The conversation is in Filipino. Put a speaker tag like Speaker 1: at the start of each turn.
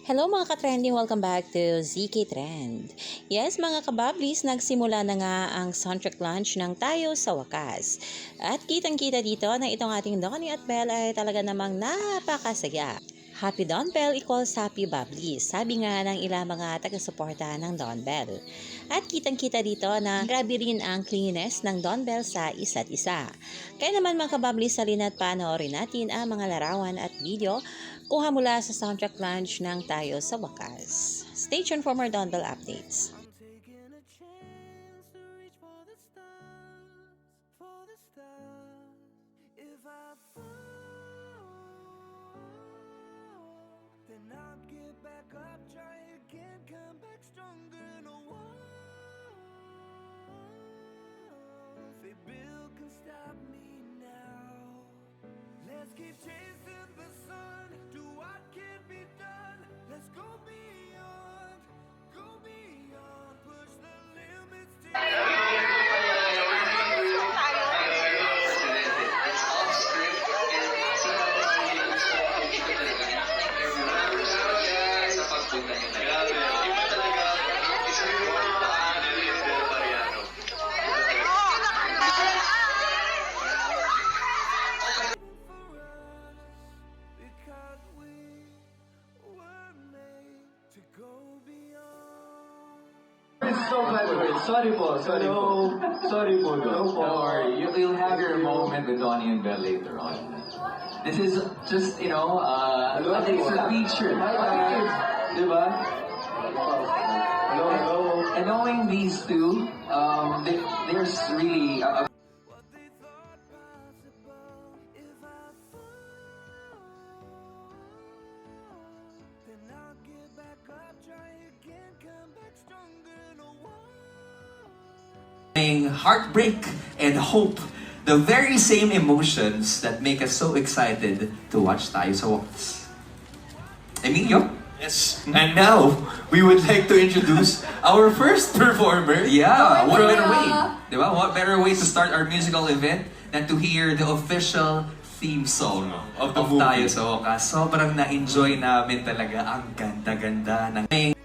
Speaker 1: Hello mga ka-trending! Welcome back to ZK Trend. Yes mga kabablis, nagsimula na nga ang soundtrack launch ng Tayo sa Wakas. At kitang-kita dito na itong ating Donnie at Belle ay talaga namang napakasaya. Happy Don Bell equals happy Bablis, sabi nga ng ilang mga taga-suporta ng Don Bell. At kitang-kita dito na grabe rin ang clinginess ng Don Bell sa isa't isa. Kaya naman mga kabablis, salina't panoorin natin ang mga larawan at video kuha mula sa soundtrack launch ng Tayo sa Wakas. Stay tuned for more Don Bell updates.
Speaker 2: I'll get back up, try again, come back stronger, no walls. Say Bill can stop me now. Let's keep chasing the sun, do what can be done. Let's go beyond, push the limits till
Speaker 3: So by the way, sorry po. Don't worry. You'll have your moment with Donnie and Belle later on. This is just, I think it's a feature. Diba? Hello. And knowing these two, there's really a
Speaker 2: what they thought possible. If I fall, then I'll get back up, try again, come back stronger, no walls.
Speaker 4: Heartbreak and hope, the very same emotions that make us so excited to watch Tayo sa Wakas. Emilio?
Speaker 5: Yes, and now we would like to introduce our first performer.
Speaker 4: Yeah, what better way? Diba? What better way to start our musical event than to hear the official theme song
Speaker 5: Of the
Speaker 4: of
Speaker 5: movie.
Speaker 4: Tayo sa Wakas. Sobrang na-enjoy namin talaga. Ang ganda-ganda ng